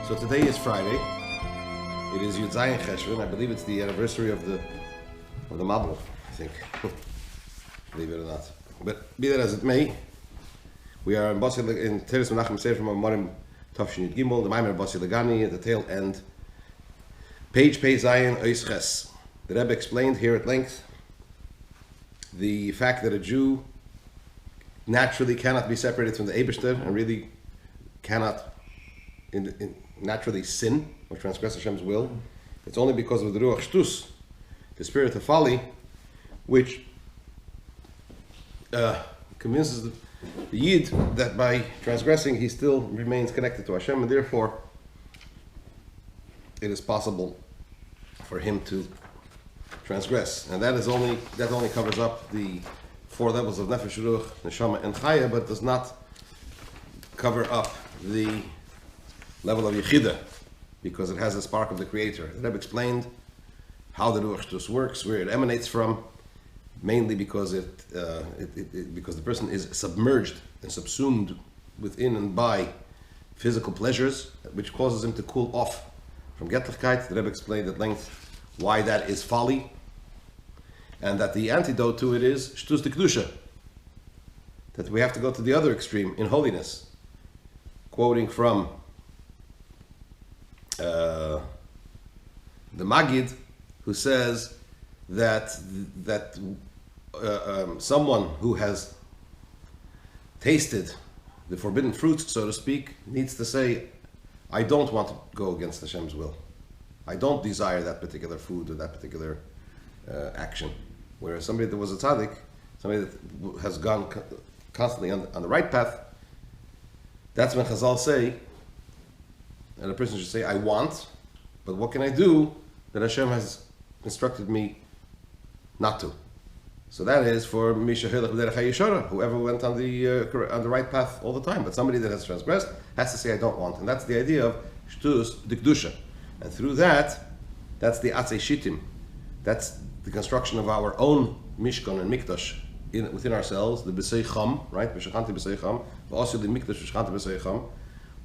So today is Friday. It is Yud Zayin Cheshvan. I believe it's the anniversary of the Mabul, I think. Believe it or not. But be that as it may, we are in Basi in Teres Menachem Sefer from Amarim Tafshin Yud Gimel, the Maimer Basi Legani at the tail end. Page Pei Zayin Ois Ches. The Rebbe explained here at length the fact that a Jew naturally cannot be separated from the Eibishter and really cannot naturally sin or transgress Hashem's will. It's only because of the Ruach Shtus, the spirit of folly, which convinces the Yid that by transgressing he still remains connected to Hashem, and therefore it is possible for him to transgress. And that only covers up the 4 levels of Nefesh, Ruach, Neshama, and Chaya, but does not cover up the level of Yechidah, because it has a spark of the Creator. The Rebbe explained how the Ruach Shtus works, where it emanates from, mainly because because the person is submerged and subsumed within and by physical pleasures, which causes him to cool off from Getlichkeit. The Rebbe explained at length why that is folly, and that the antidote to it is Shtus de Kedusha, that we have to go to the other extreme in holiness. Quoting from the Magid, who says that someone who has tasted the forbidden fruits, so to speak, needs to say, I don't want to go against Hashem's will. I don't desire that particular food or that particular action. Whereas somebody that was a tzaddik, somebody that has gone constantly on the right path, that's when Chazal say, and a person should say, I want, but what can I do that Hashem has instructed me not to? So that is for Misha Hilach B'derech HaYeshara, whoever went on the right path all the time. But somebody that has transgressed has to say, I don't want. And that's the idea of Shtus Dikdusha. And through that, that's the Atzei Shittim. That's the construction of our own Mishkan and Mikdash within ourselves, the B'sei Cham, right? B'shachanti B'sei Cham. V'asu the Mikdash B'shachanti B'sei Cham.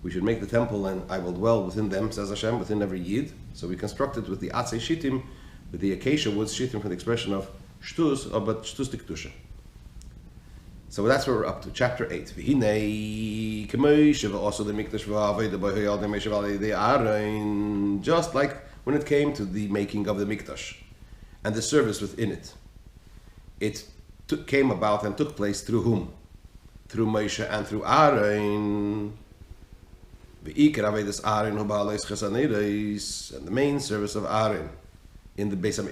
We should make the temple and I will dwell within them, says Hashem, within every Yid. So we constructed with the Atzei Shittim, with the acacia woods Shittim from the expression of Shtus, but Shtus Dikdusha. So that's where we're up to, chapter 8. Just like when it came to the making of the Mikdash and the service within it. It came about and took place through whom? Through Moshe and through Aaron. And the main service of Aaron in the Mishkan,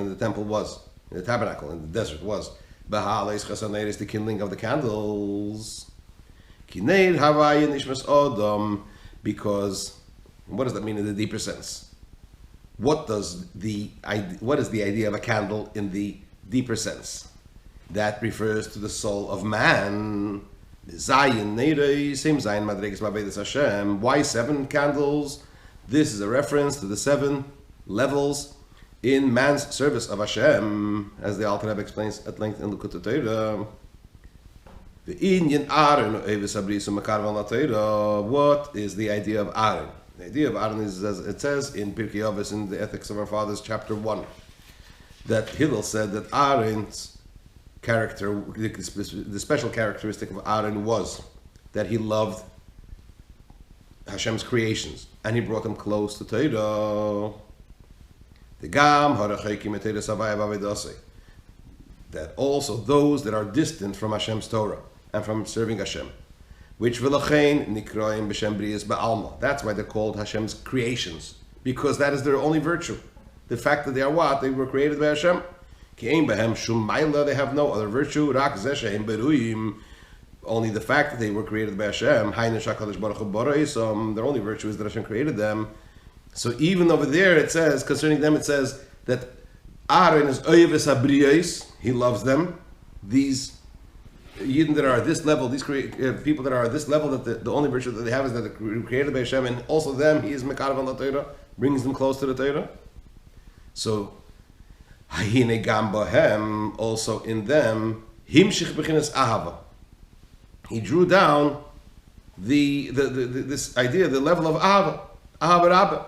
in the temple was, in the tabernacle, in the desert was, the kindling of the candles. Because, what does that mean in the deeper sense? What is the idea of a candle in the deeper sense? That refers to the soul of man. Zayin Neirei, same Zayin Madreges Mavedas Hashem. Why 7 candles? This is a reference to the 7 levels in man's service of Hashem, as the Alter Rebbe explains at length in Likutei Torah. The Inyan Aaron Oeves Abrisu Makarvan LaTorah. What is the idea of Aaron? The idea of Aaron is, as it says in Pirkei Avos in the Ethics of Our Fathers, chapter 1, that Hillel said that Aaron's character, the special characteristic of Aaron was that he loved Hashem's creations and he brought them close to Torah. That also those that are distant from Hashem's Torah and from serving Hashem, which that's why they're called Hashem's creations, because that is their only virtue. The fact that they are what? They were created by Hashem. They have no other virtue. Only the fact that they were created by Hashem. Their only virtue is that Hashem created them. So even over there it says, concerning them, it says that Aaron is Oyeves Abriyos, he loves them. These Yidden that are at this level, these people that are at this level, that the only virtue that they have is that they're created by Hashem, and also them, he is Mekarav on the Torah, brings them close to the Torah. So Hahine Gam Bohem, also in them, Himshich Bechinas Ahava. He drew down this idea, the level of Ahava. Ahava Rabba.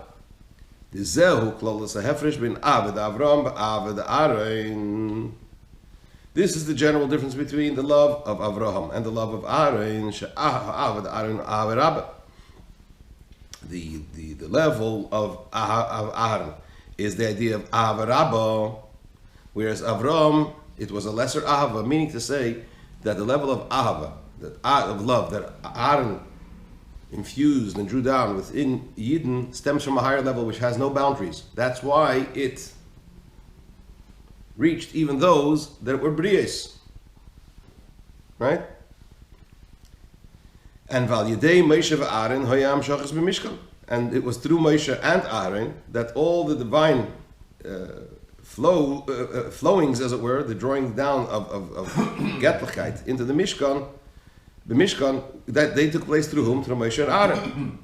The Zehu Klolos HaHefresh bin Aved Avram Aved Aaron. This is the general difference between the love of Avraham and the love of Aaron. Aved Aaron Aved Rabba. The level of Aaron is the idea of Ahava Rabba, whereas Avram, it was a lesser Ahava, meaning to say that the level of Ahava, of love, that Aaron infused and drew down within Yidden stems from a higher level which has no boundaries. That's why it reached even those that were Bries. Right? And Val Yedei Moshe v'Aaron Hoyam Shachas b'Mishkan. And it was through Moshe and Aaron that all the divine flowings, as it were, the drawing down of Getlichkeit into the Mishkan, that they took place through whom? Through Moshe and Aaron.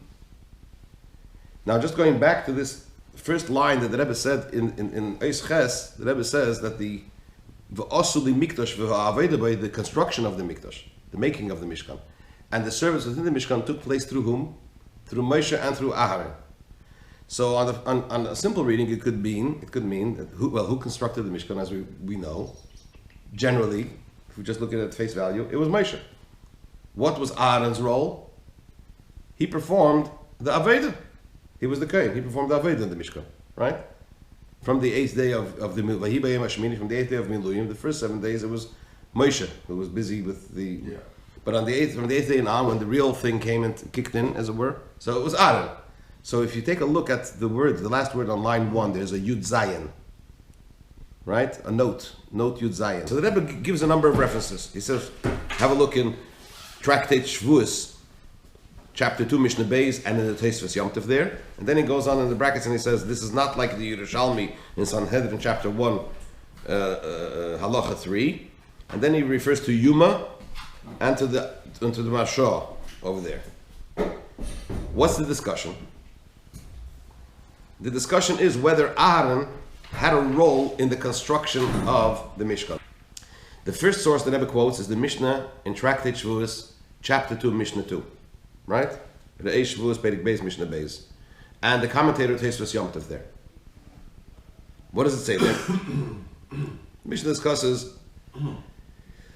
Now, just going back to this first line that the Rebbe said in Eis Ches, the Rebbe says that the V'osuli Mikdash v'Aveda, the construction of the Mikdash, the making of the Mishkan, and the service within the Mishkan took place through whom? Through Moshe and through Aaron. So on a simple reading, it could mean that who constructed the Mishkan, as we know. Generally, if we just look at it at face value, it was Moshe. What was Aaron's role? He performed the Aveda. He was the Kohen. He performed the Aveda in the Mishkan, right? From the 8th day of the Vahi Bayim Hashmini, from the 8th day of Miluyim, the first 7 days it was Moshe who was busy with the. Yeah. But from the 8th day on, when the real thing came and kicked in, as it were, so it was Aaron. So if you take a look at the last word on line 1, there's a Yud Zayin, right? A note Yud Zayin. So the Rebbe gives a number of references. He says, have a look in Tractate Shavuos, chapter 2, Mishnah Beis, and in the Tosfos Yom Tov there. And then he goes on in the brackets and he says, this is not like the Yerushalmi in Sanhedrin chapter 1, Halacha 3. And then he refers to Yuma and to the Mashah over there. What's the discussion? The discussion is whether Aaron had a role in the construction of the Mishkan. The first source that Rebbe quotes is the Mishnah in Tractate Shavuos, chapter 2, Mishnah 2. Right? Re'ei Shavuos, Perek Beis, Mishnah Beis. And the commentator Tosfos Yom Tov there. What does it say there? The Mishnah discusses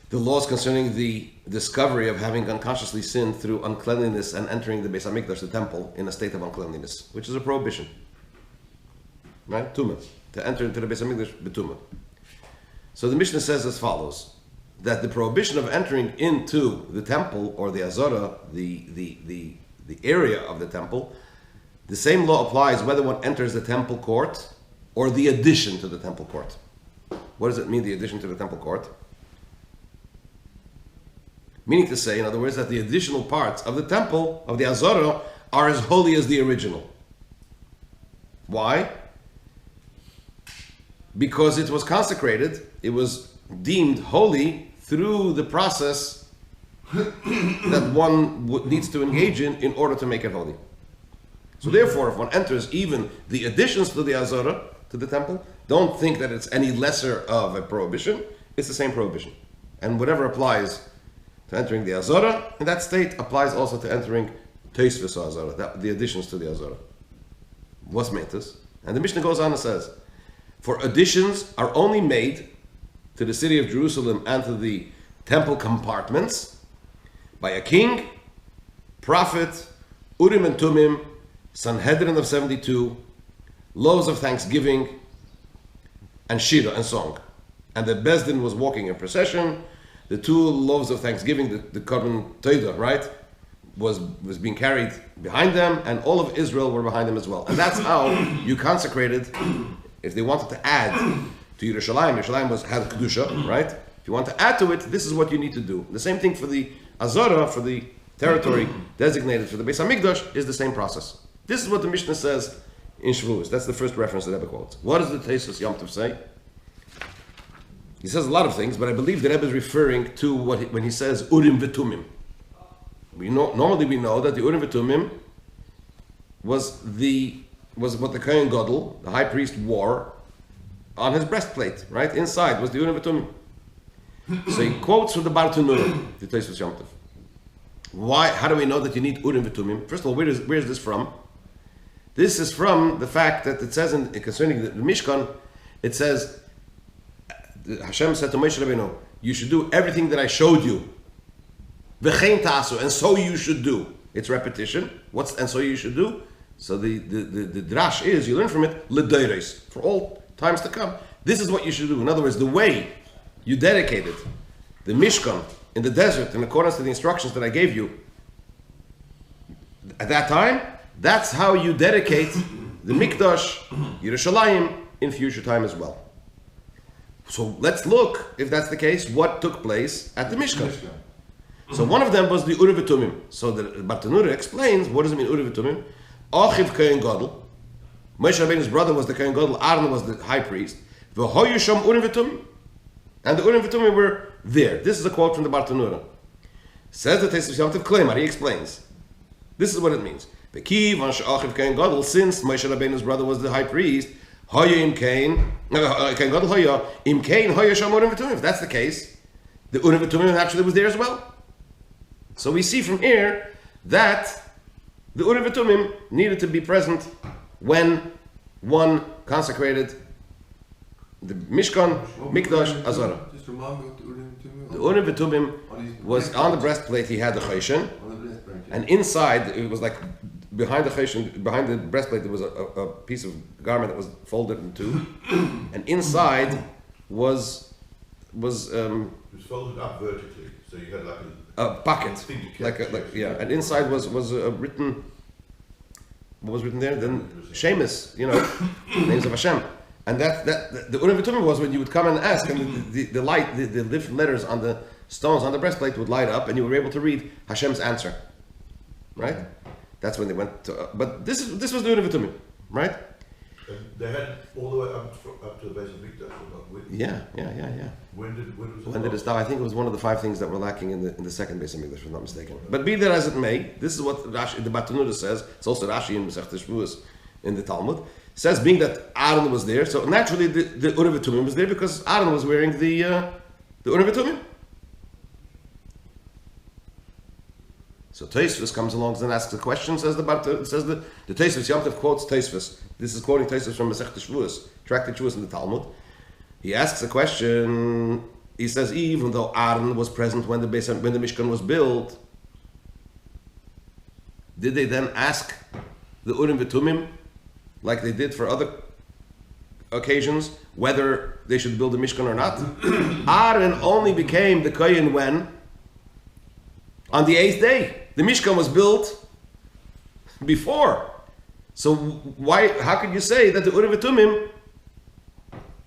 the laws concerning the discovery of having unconsciously sinned through uncleanliness and entering the Beis HaMikdash, the temple, in a state of uncleanliness, which is a prohibition. Right? Tumah. To enter into the Beis HaMikdash, betumah. So the Mishnah says as follows, that the prohibition of entering into the temple, or the Azara, the area of the temple, the same law applies whether one enters the temple court or the addition to the temple court. What does it mean, the addition to the temple court? Meaning to say, in other words, that the additional parts of the temple, of the Azara, are as holy as the original. Why? Because it was consecrated, it was deemed holy through the process that one needs to engage in order to make it holy. So therefore, if one enters even the additions to the Azara, to the temple, don't think that it's any lesser of a prohibition, it's the same prohibition. And whatever applies to entering the Azara, in that state, applies also to entering Tosfos Azara, the additions to the Azara. What's metas? And the Mishnah goes on and says, for additions are only made to the city of Jerusalem and to the temple compartments by a king, prophet, Urim and Tumim, Sanhedrin of 72, loaves of thanksgiving, and Shira and song. And the Bezdin was walking in procession. The 2 loaves of thanksgiving, the Korban Todah, right, was being carried behind them, and all of Israel were behind them as well. And that's how you consecrated. If they wanted to add to Yerushalayim, Yerushalayim had Kedusha, right? If you want to add to it, this is what you need to do. The same thing for the Azara, for the territory designated for the Beis HaMikdash, is the same process. This is what the Mishnah says in Shavuos. That's the first reference that Rebbe quotes. What does the Tosfos Yom Tov say? He says a lot of things, but I believe the Rebbe is referring to when he says Urim v'Tumim. Normally we know that the Urim v'Tumim was what the Kohen Gadol, the high priest, wore on his breastplate, right? Inside was the Urim v'Tumim. So he quotes from the Bar Tanurim, the Tosfos Yom Tov. Why? How do we know that you need Urim v'Tumim? First of all, where is this from? This is from the fact that it says concerning the Mishkan, it says, Hashem said to Moshe Rabbeinu, you should do everything that I showed you. V'chein ta'asu, and so you should do. It's repetition. And so you should do? So the drash is, you learn from it, l'deiros, for all times to come. This is what you should do. In other words, the way you dedicated the Mishkan in the desert in accordance to the instructions that I gave you at that time, that's how you dedicate the Mikdash, Yerushalayim, in future time as well. So let's look, if that's the case, what took place at the Mishkan. So one of them was the Uri V'Tumim. So the Bartanura explains, what does it mean, Uri V'Tumim? Achiv Kohen Gadol. Moshe Rabbeinu's brother was the Kohen Gadol, Aaron was the high priest. V'hoyu sham Uri V'Tumim. And the Uri V'Tumim were there. This is a quote from the Bartanura. Says the Tosfos Yom Tov Kleimar, he explains. This is what it means. Since Moshe Rabbeinu's brother was the high priest, if that's the case, the Urim V'Tumim actually was there as well. So we see from here that the Urim V'Tumim needed to be present when one consecrated the Mishkan, Mikdash, Azara. Just remind me what the Urim V'Tumim. The Urim V'Tumim was on the breastplate. He had the Choshen, and inside it was like behind the Choshen, behind the breastplate, there was a piece of garment that was folded in two, and inside was It was folded up vertically, so you had like a bucket, and inside was written. What was written there? Then Shemus, names of Hashem, and that the Urim V'Tumim was when you would come and ask, and the light, the different letters on the stones on the breastplate would light up, and you were able to read Hashem's answer, right? That's when they went to. But this was the Urim V'Tumim, right? They had all the way up to the base of Mikdash. Yeah. When did it stop? I think it was one of the 5 things that were lacking in the second base of Mikdash, if I'm not mistaken. But be that as it may, this is what Rashi, the Bartanura says. It's also Rashi in Masechet Shavuos in the Talmud. It says, being that Aaron was there, so naturally the Urim V'Tumim was there because Aaron was wearing the Urim V'Tumim. So Tosfos comes along and asks a question. Says the Tosfos Yom Tov quotes Tosfos. This is quoting Tosfos from Masechet Shavuos, Tractate Shavuos in the Talmud. He asks a question. He says, even though Aaron was present when the Mishkan was built, did they then ask the Urim V'Tumim, like they did for other occasions, whether they should build a Mishkan or not? Aaron only became the Kohen when? On the 8th day. The Mishkan was built before. So how could you say that the Urim V'Tumim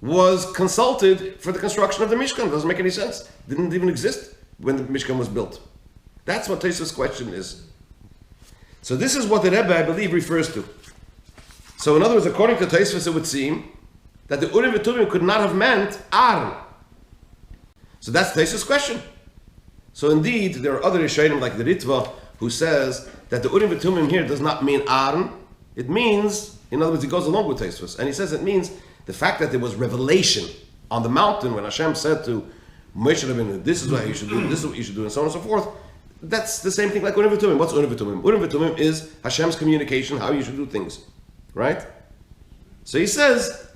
was consulted for the construction of the Mishkan? It doesn't make any sense. It didn't even exist when the Mishkan was built. That's what Tosfos' question is. So this is what the Rebbe, I believe, refers to. So in other words, according to Tosfos, it would seem that the Urim V'Tumim could not have meant Aaron. So that's Tosfos' question. So indeed, there are other Rishonim like the Ritva who says that the Urim V'Tumim here does not mean Aaron. It means, in other words, he goes along with Tosfos, and he says it means the fact that there was revelation on the mountain when Hashem said to Moshe Rabbeinu, this is what you should do, this is what you should do, and so on and so forth. That's the same thing like Urim V'Tumim. What's Urim V'Tumim? Urim V'Tumim is Hashem's communication, how you should do things, right? So he says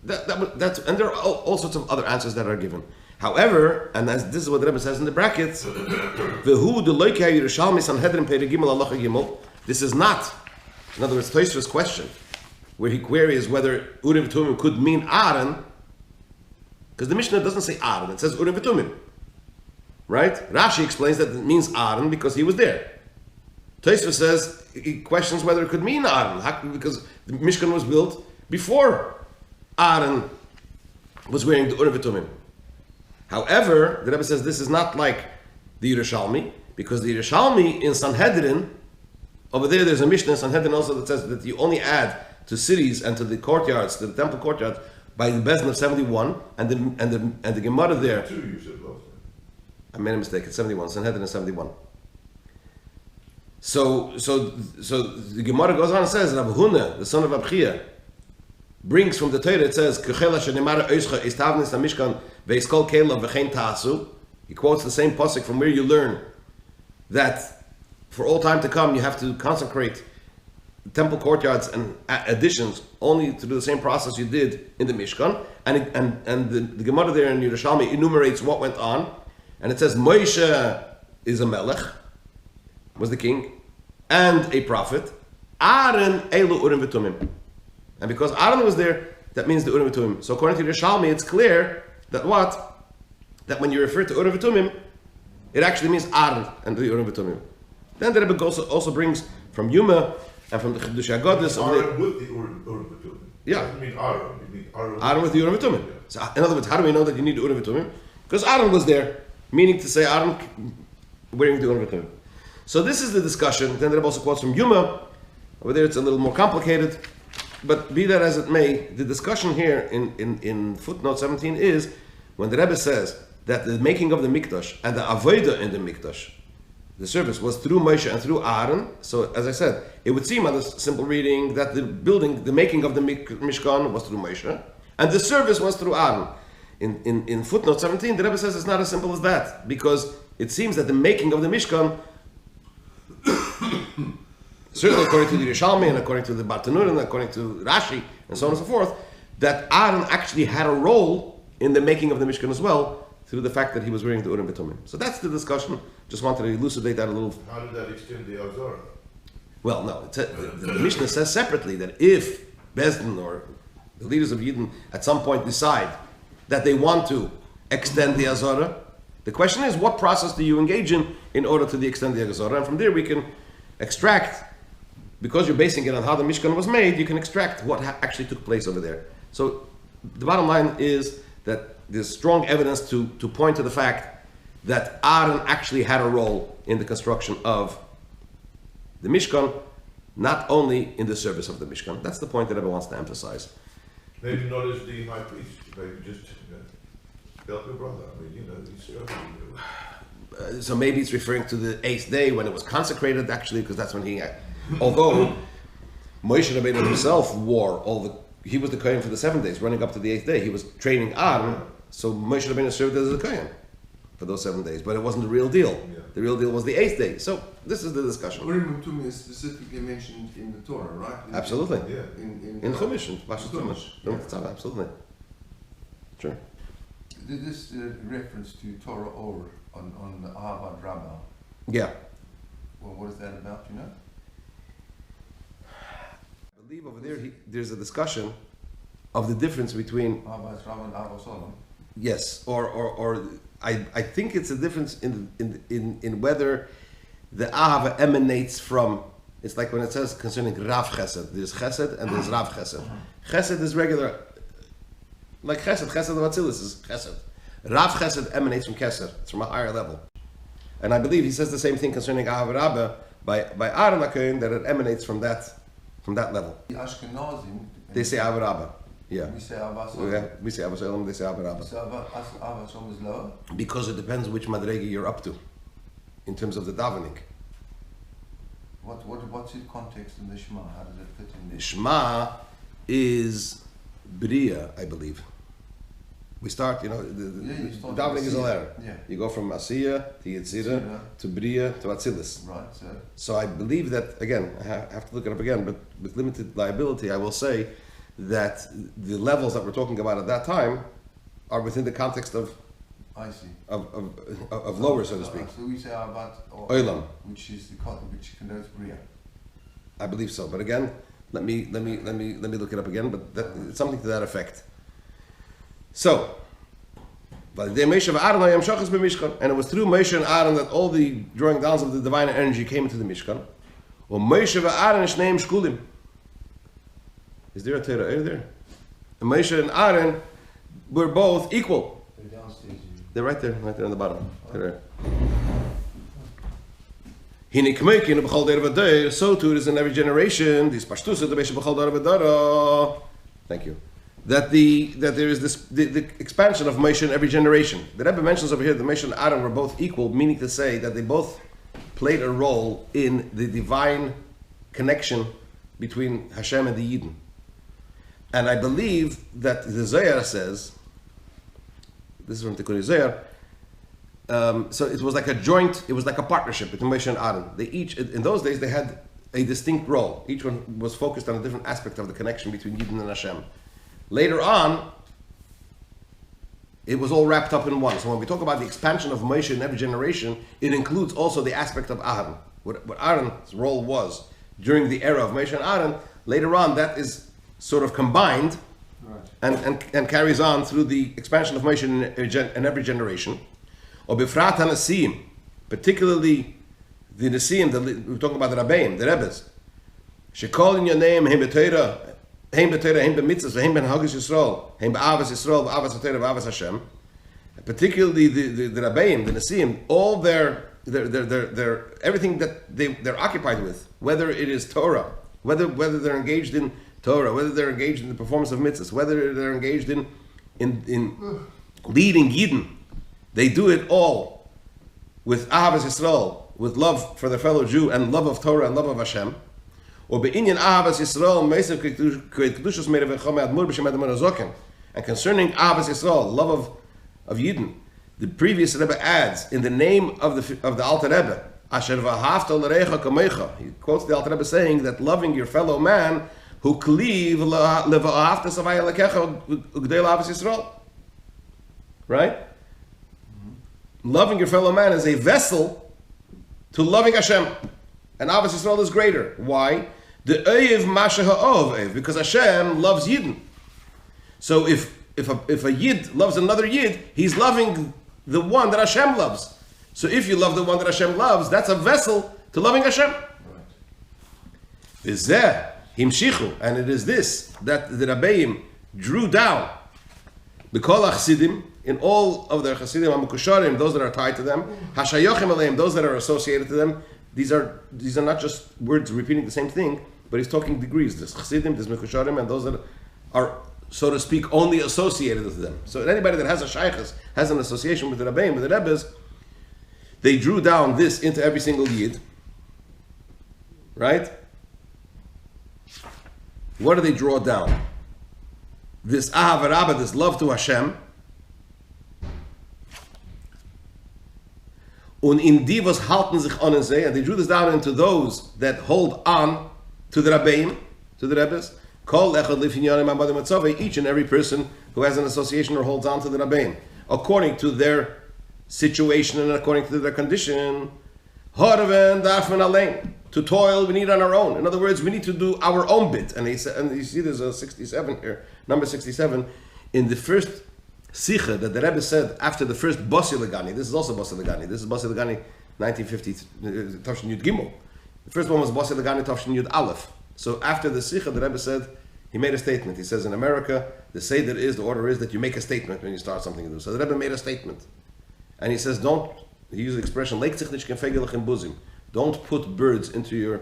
that's, and there are all sorts of other answers that are given. However, and this is what the Rebbe says in the brackets, this is not, in other words, Tosfos' question, where he queries whether Urim V'Tumim could mean Aaron, because the Mishnah doesn't say Aaron, it says Urim V'Tumim, right? Rashi explains that it means Aaron because he was there. Tosfos says, he questions whether it could mean Aaron, because the Mishkan was built before Aaron was wearing the Urim V'Tumim. However, the Rebbe says this is not like the Yerushalmi, because the Yerushalmi in Sanhedrin, over there's a Mishnah in Sanhedrin also that says that you only add to cities and to the courtyards, to the temple courtyards, by the Bezin of 71, and the Gemara there. 2 you said last time. I made a mistake. It's 71. Sanhedrin is 71. So the Gemara goes on and says, Rabbi Huna, the son of Abchia, brings from the Torah, it says, he quotes the same pasuk from where you learn that for all time to come you have to consecrate temple courtyards and additions only to do the same process you did in the Mishkan. And the Gemara there in Yerushalmi enumerates what went on. And it says Moshe is a melech, was the king, and a prophet. Aaron elu urim v'tumim. And because Aaron was there, that means the urim v'tumim. So according to Yerushalmi, it's clear that what? That when you refer to urim v'tumim, it actually means Aaron and the urim v'tumim. Then the Rebbe also brings from Yuma and from the Chedush HaGodlis. Aaron with the Urim V'tumim. Yeah. It doesn't mean Aaron. It means Aaron with the Urim V'tumim. Yeah. So in other words, how do we know that you need the Urim V'tumim? Because Aaron was there, meaning to say Aaron wearing the Urim V'tumim. So this is the discussion. Then the Rebbe also quotes from Yuma. Over there it's a little more complicated. But be that as it may, the discussion here in footnote 17 is when the Rebbe says that the making of the Mikdash and the Avodah in the Mikdash, the service, was through Moshe and through Aaron. So as I said, it would seem on this simple reading that the making of the Mishkan was through Moshe and the service was through Aaron. In footnote 17, the Rebbe says it's not as simple as that, because it seems that the making of the Mishkan, certainly according to the Yerushalmi and according to the Bartanur and according to Rashi and so on and so forth, that Aaron actually had a role in the making of the Mishkan as well, through the fact that he was wearing the Urim V'tumim. So that's the discussion. Just wanted to elucidate that a little. How did that extend the Azara? Well, no. The Mishnah says separately that if Bezdin or the leaders of Yidden at some point decide that they want to extend the Azara, the question is, what process do you engage in order to extend the Azara? And from there we can extract, because you're basing it on how the Mishkan was made, you can extract what actually took place over there. So the bottom line is that there's strong evidence to point to the fact that Aaron actually had a role in the construction of the Mishkan, not only in the service of the Mishkan. That's the point that everyone wants to emphasize. Maybe not as the high priest. Maybe just help your brother. I mean, he's struggling. So maybe it's referring to the 8th day when it was consecrated, actually, because that's when he... Although Moshe Rabbeinu himself he was the Kohen for the 7 days, running up to the 8th day. He was training Aaron, so Moshe Rabbeinu served as a Kohen for those 7 days, but it wasn't the real deal. Yeah. The real deal was the 8th day. So this is the discussion. Urim V'tumim is specifically mentioned in the Torah, right? Absolutely. Yeah. In Chumash, in Pashas Chumash. Chumash. Absolutely. Sure. This reference to Torah Or on the Ahavat Rabbah, Yeah. well, what is that about, you know? I believe over there there's a discussion of the difference between Ahavat Rabbah and Ahavat Solom. yes, or I think it's a difference in whether the Ahava emanates from. It's like when it says concerning Rav Chesed. There's Chesed and there's Rav Chesed. Chesed is regular, like Chesed. Chesed of Atzilus is Chesed. Rav Chesed emanates from Keser. It's from a higher level. And I believe he says the same thing concerning Ahava Rabbah by Aaron HaKohen, that it emanates from that level. The Ashkenazim, They say Ahava Rabbah. Yeah. we say Ahavat Solom. Yeah, we say Abba Shalom, they say Abba Rabbah. So Ahavat Solom is lower. Because it depends which madregi you're up to, in terms of the davening. What's its context in the Shema? How does it fit in there? Shema is Bria, I believe. We start, the you start davening with is a Asiya. ladder. Yeah. You go from Asiya to Yitzira Yitzira. to Bria to Atzilus. Right, So I believe that, again, I have to look it up again, but with limited liability, I will say that the levels that we're talking about at that time are within the context of I see. lower, so to speak. So we say Ahavat or Olam. which connotes Bria. I believe so, but again, let me look it up again. But it's something to that effect. So, and it was through Moshe and Aaron that all the drawing downs of the divine energy came into the Mishkan. Is there a Torah over there? And Moshe and Aaron were both equal. They're downstairs. They're right there on the bottom. They're there. So too it is in every generation. Thank you. That there is the expansion of Moshe in every generation. The Rebbe mentions over here that Moshe and Aaron were both equal, meaning to say that they both played a role in the divine connection between Hashem and the Yidden. And I believe that the Zohar says, this is from Tikkun Zohar, so it was like a partnership between Moshe and Aaron. They each, in those days, they had a distinct role. Each one was focused on a different aspect of the connection between Yidden and Hashem. Later on, it was all wrapped up in one. So when we talk about the expansion of Moshe in every generation, it includes also the aspect of Aaron. What Aaron's role was during the era of Moshe and Aaron, later on that is sort of combined and carries on through the expansion of Moshe in every generation. Or Bifrat HaNesim, particularly the Nesim, we're talking about the Rabbeim, the Rebbes. Shekol in your name, Heim B'Teira, Heim B'Mitzvahs, Heim B'Hagis Yisrael, Heim B'Avas Yisrael, B'Avas HaTeira, B'Avas Hashem. Particularly the Rabbeim, the Nesim, all their everything that they're occupied with, whether it is Torah, whether they're engaged in Torah, whether they're engaged in the performance of mitzvahs, whether they're engaged in leading Yidden, they do it all with Ahavas Yisrael, with love for their fellow Jew and love of Torah and love of Hashem. Or be'inyan Ahavas Yisrael, and concerning Ahavas Yisrael, love of Yidden, the previous Rebbe adds in the name of the Alter Rebbe, Asher v'ahavta l'reicha kamecha. He quotes the Alter Rebbe saying that loving your fellow man who cleave lev'ahavta savaya lekecha ugdei l'Ahavas Yisrael. Right? Loving your fellow man is a vessel to loving Hashem, and Ahavas Yisrael is greater. Why? The oyev masha ha'ov, because Hashem loves Yidden. So if a Yid loves another Yid, he's loving the one that Hashem loves. So if you love the one that Hashem loves, that's a vessel to loving Hashem. V'zeh himshichu, and it is this that the Rabbeim drew down. B'kol ha'chasidim, in all of their chasidim, ha'mukusharim, those that are tied to them, ha'shayochem aleim, those that are associated to them. These are not just words repeating the same thing, but he's talking degrees. There's chasidim, there's mukusharim, and those that are, so to speak, only associated with them. So anybody that has a shaykhus, has an association with the Rabbeim, with the Rebbes, they drew down this into every single Yid. Right? What do they draw down? This Ahava Rabbah, this love to Hashem. Und in die was halten sich an und say, and they drew this down into those that hold on to the Rabbeim, to the Rebbes. Each and every person who has an association or holds on to the Rabbeim, according to their situation and according to their condition. To toil, we need on our own. In other words, we need to do our own bit. And you see there's a 67 here, number 67, in the first Sikha that the Rebbe said after the first Basi Legani. This is also Basi Legani. This is Basi Legani 1950, Tafshin Yud Gimel. The first one was Basi Legani Tafshin Yud Aleph. So after the Sikha, the Rebbe said, he made a statement. He says in America, the order is that you make a statement when you start something new. So the Rebbe made a statement. And he says, he used the expression, don't put birds into your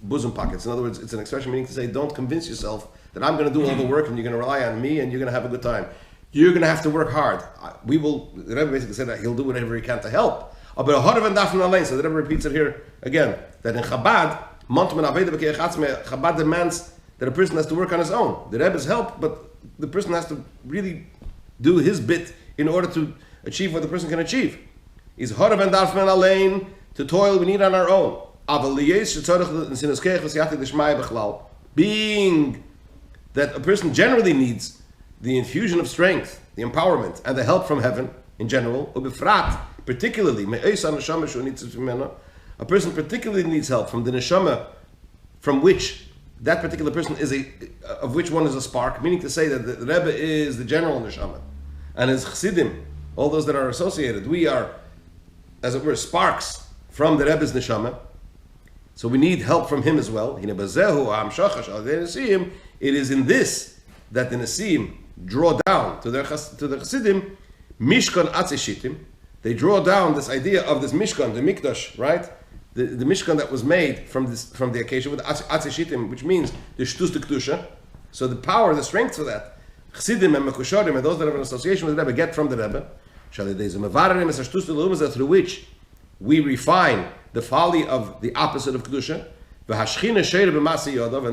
bosom pockets. In other words, it's an expression meaning to say, don't convince yourself that I'm going to do all the work and you're going to rely on me and you're going to have a good time. You're going to have to work hard. The Rebbe basically said that he'll do whatever he can to help. So the Rebbe repeats it here again, that in Chabad, Chabad demands that a person has to work on his own. The Rebbe's help, but the person has to really do his bit in order to achieve what the person can achieve. Is Horav and Darfman Alain, to toil we need on our own. Being that a person generally needs the infusion of strength, the empowerment, and the help from heaven in general, particularly, a person particularly needs help from the neshama, from which that particular person of which one is a spark, meaning to say that the Rebbe is the general neshama, and his chassidim, all those that are associated, we are, as it were, sparks from the Rebbe's neshama. So we need help from him as well. It is in this that the Nesim draw down to the chassidim, mishkan atzeshitim. They draw down this idea of this mishkan, the mikdash, right? The mishkan that was made from the occasion with atzeshitim, which means the shtus de kedusha. So the power, the strength for that, chassidim and mekusharim and those that have an association with the Rebbe get from the Rebbe. Through which we refine the folly of the opposite of kedusha, and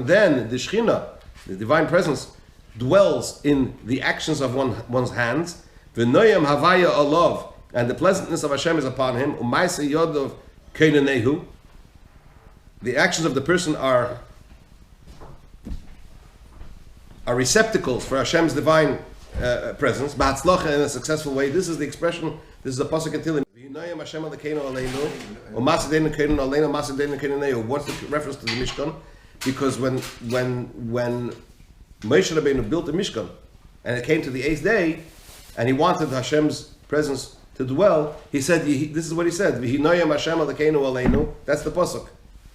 then the Shechina, the divine presence, dwells in the actions of one's hands. And the pleasantness of Hashem is upon him. the actions of the person are receptacles for Hashem's divine presence, ba'atzlacha, in a successful way. This is the expression, this is the pasuk in Tehillim. What's the reference to the Mishkan? Because when Moshe Rabbeinu built the Mishkan, and it came to the 8th day, and he wanted Hashem's presence to dwell, he said, this is what he said, that's the pasuk.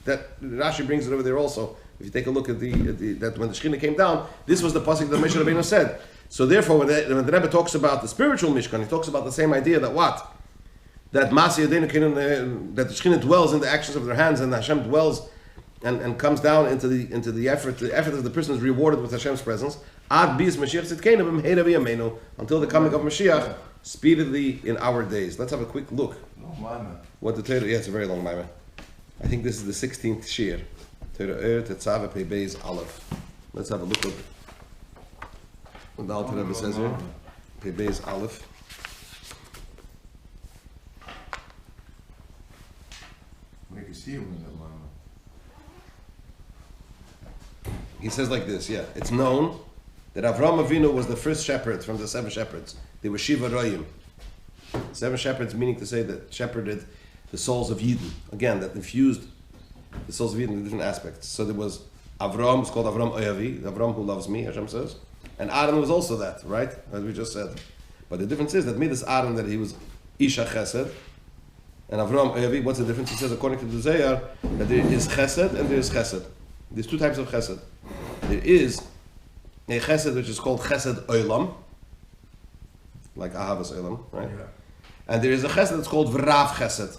That Rashi brings it over there also. If you take a look at that when the Shekhinah came down, this was the pasuk that Moshe Rabbeinu said. So therefore, when the Rebbe talks about the spiritual Mishkan, he talks about the same idea that what? That Masi Yadeinu, that the Shekhinah dwells in the actions of their hands, and Hashem dwells and comes down into the effort. The effort of the person is rewarded with Hashem's presence. Ad bis Mashiach Tzidkenu b'mheira b'yameinu, until the coming of Mashiach speedily in our days. Let's have a quick look. Long Maimah. What the Torah? Yeah, it's a very long Maimah. I think this is the 16th Shiur. Torah Tetzava Pei Beis Aleph. Let's have a look at what the Alter Rebbe says here. Pei Beis Aleph. Make a seal in that Maimah. He says like this, yeah. It's known that Avraham Avinu was the first shepherd from the 7 shepherds. They were Shiva Royim. 7 shepherds, meaning to say that shepherded the souls of Yidden. Again, that infused the souls of Yidden in different aspects. So there was Avraham, it's called Avraham Oyavi, Avraham who loves me, Hashem says. And Aaron was also that, right? As we just said. But the difference is that Midas Aaron, that he was Isha Chesed, and Avraham Oyavi, what's the difference? He says, according to the Zohar, that there is Chesed and there is Chesed. There's 2 types of Chesed. There is a Chesed which is called Chesed Olam, like Ahavas Olam, right? Yeah. And there is a Chesed that's called Vrav Chesed,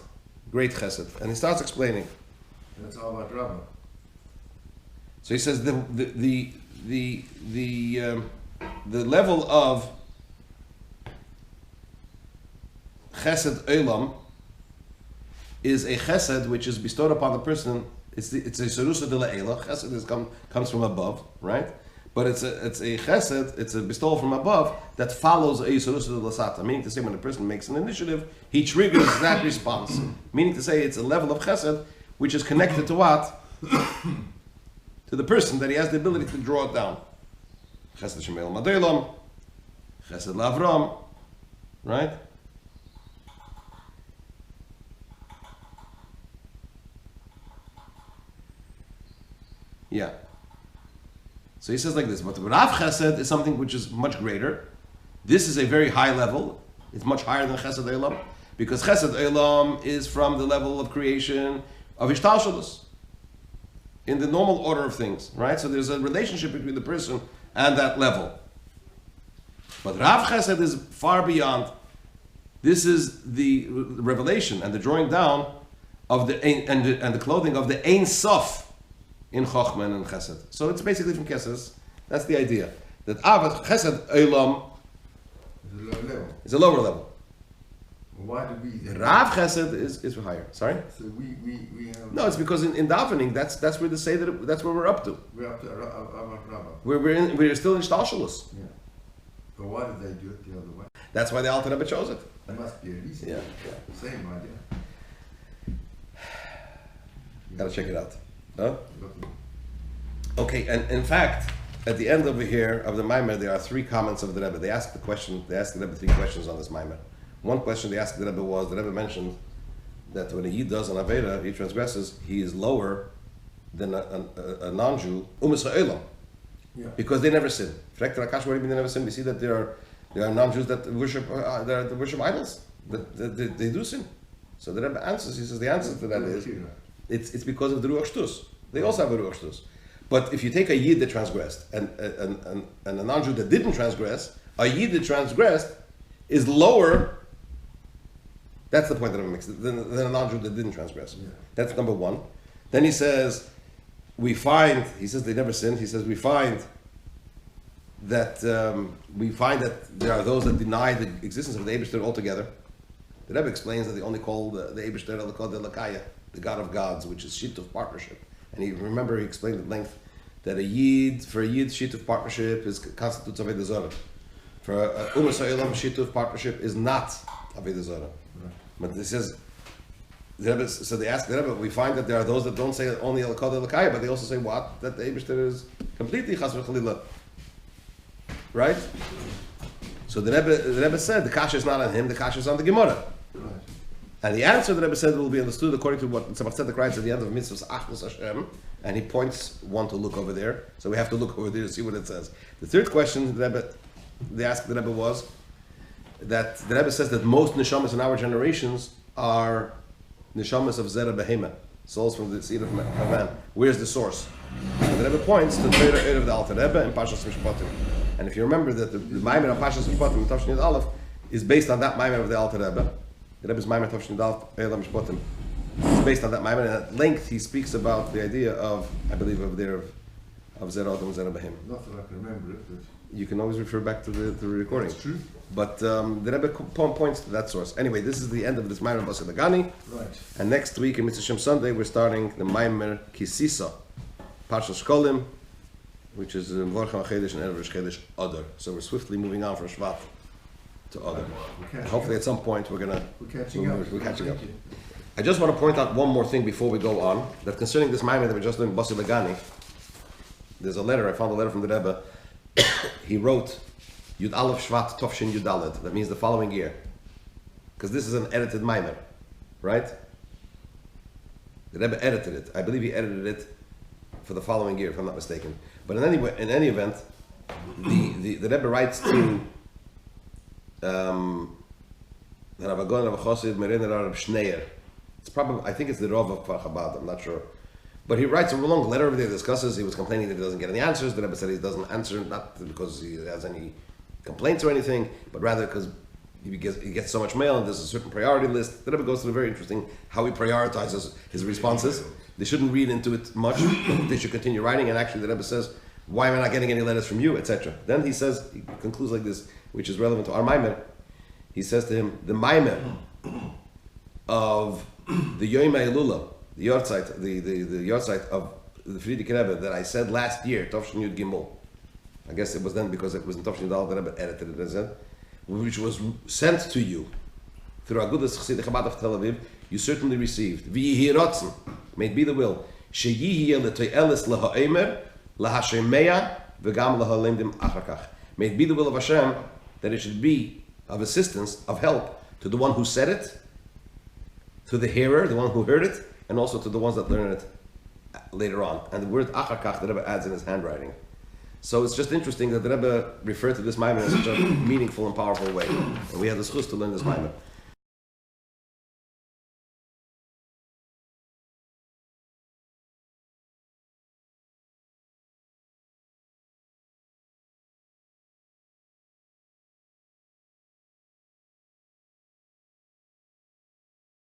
great Chesed. And he starts explaining. That's all about Rabbah. So he says the level of Chesed Olam is a Chesed which is bestowed upon the person. It's a Serusa de La'ela. Chesed comes from above, right? But it's a Chesed, it's a bestowal from above that follows a Serusa de Lasata. Meaning to say, when a person makes an initiative, he triggers that response. Meaning to say, it's a level of Chesed which is connected to what? To the person, that he has the ability to draw it down. Chesed Shemel Madelam, Chesed Lavram, right? Yeah. So he says like this, but Rav Chesed is something which is much greater. This is a very high level. It's much higher than Chesed Olam, because Chesed Olam is from the level of creation of Ishtalshalus, in the normal order of things, right? So there's a relationship between the person and that level. But Rav Chesed is far beyond. This is the revelation and the drawing down of the and the clothing of the Ein Sof in Chochmah and Chesed. So it's basically from Kesed. That's the idea. That Avad Chesed Olam It's a low level. is a lower level. Why do we? Rav Chesed is higher. Sorry? So we have. No, it's because in davening, that's where they say that's where we're up to. We're up to Rabbah. We're still in Shtalshalus. Yeah. But why did they do it the other way? That's why the Alter Rebbe chose it. There must be a reason. Yeah. Same idea. Gotta check it out. Huh? Got to- Okay, and in fact, at the end over here of the Maimer, there are 3 comments of the Rebbe. They asked the Rebbe 3 questions on this Maimer. One question they asked the Rebbe was, the Rebbe mentioned that when a Yid does an Aveda, he transgresses, he is lower than a non-Jew, Umas Ha'olam, Yeah. because they never sin. Frekt Rakash, what do you mean they never sin? We see that there are non-Jews that worship idols. That they do sin. So the Rebbe answers, he says the answer to that is, it's because of the Ruach Shtus. They also have a Ruach Shtus. But if you take a Yid that transgressed and a non-Jew that didn't transgress, a Yid that transgressed is lower. That's the point that Rebbe makes, than a non-Jew that didn't transgress. Yeah. That's number 1. Then he says, he says they never sinned. He says we find that there are those that deny the existence of the Eibishter altogether. The Rebbe explains that they only call the Eibishter the Lakaya, the God of gods, which is shit of partnership. And he explained at length that for a Yid, shit of partnership constitutes Avodah Zarah. For Umas Ha'olam, shit of partnership is not Avodah Zarah. Right. But he says the Rebbe, so they ask the Rebbe, we find that there are those that don't say only El Kod El Kaya, but they also say what? That the Eibishter is completely Chas v'Chalila. Right? So the Rebbe said the kasha is not on him, the kasha is on the Gemara. Right. And the answer the Rebbe said will be understood according to what Tzemach Tzedek writes at the end of Mitzvahs Achdus Hashem, and he points one to look over there. So we have to look over there to see what it says. The third question they asked the Rebbe was that the Rebbe says that most neshamas in our generations are neshamas of Zera Behema, souls from the seed of man. Where's the source? And the Rebbe points to the Torah of the Alter Rebbe and Pashas Mishpatim. And if you remember that the Maimer of Pashas Mishpatim, Tavshin Yud Aleph, is based on that Maimer of the Alter Rebbe. The Rebbe's Maimer Tavshin Yud Aleph, Eila Mishpatim, is based on that Maimer. And at length he speaks about the idea of, I believe, of Zera Adam and Zera Behema. Not that I can remember it, but You can always refer back to the recording. that's true. But the Rebbe points to that source. Anyway, this is the end of this Maimer Basi Legani. Right. And next week, in Mitzvah Shem Sunday, we're starting the Maimer Kisisa, Parshas Shkolim, which is Vorcha Chedesh and Erev Chedesh Adar. So we're swiftly moving on from Shvat to Adar. We're Hopefully, at some point, we're catching up. catching up. Thank you. I just want to point out one more thing before we go on. That concerning this Maimer that we're just doing Basi Legani, there's a letter. I found a letter from the Rebbe. He wrote Yud Aleph Shvat Tovshin Yud Dalet. That means the following year, because this is an edited Maimer, right? The Rebbe edited it. I believe he edited it for the following year, if I'm not mistaken. But in any event, the Rebbe writes to the Rav Agon, Rav Chosid, Merener, Rav Schneier. It's probably, I think it's the Rav of Kfar Chabad. I'm not sure. But he writes a long letter over there, discusses, he was complaining that he doesn't get any answers. The Rebbe said he doesn't answer, not because he has any complaints or anything, but rather because he gets so much mail and there's a certain priority list. The Rebbe goes through very interesting how he prioritizes his responses. They shouldn't read into it much, they should continue writing, and actually the Rebbe says, why am I not getting any letters from you, etc. Then he says, he concludes like this, which is relevant to our Maimer. He says to him, the Maimer of the Yom Elula, the Yortzeit, the Yortzeit of the Friedrich Rebbe that I said last year, Tovshin Yud Gimel. I guess it was then because it was in Tovshin Yud Aleph, the Rebbe edited it, as it, which was sent to you through Agudas Chassidic Chabad of Tel Aviv. You certainly received. V'yihi rotzen, may it be the will. Sheyihi l'to'elis l'ha'emer l'hashemeya v'gam l'ha'lemdim achakach. May it be the will of Hashem that it should be of assistance, of help to the one who said it, to the hearer, the one who heard it, and also to the ones that learn it later on. And the word achakach the Rebbe adds in his handwriting. So it's just interesting that the Rebbe referred to this Maimer in such a meaningful and powerful way. And we have the schus to learn this Maimer.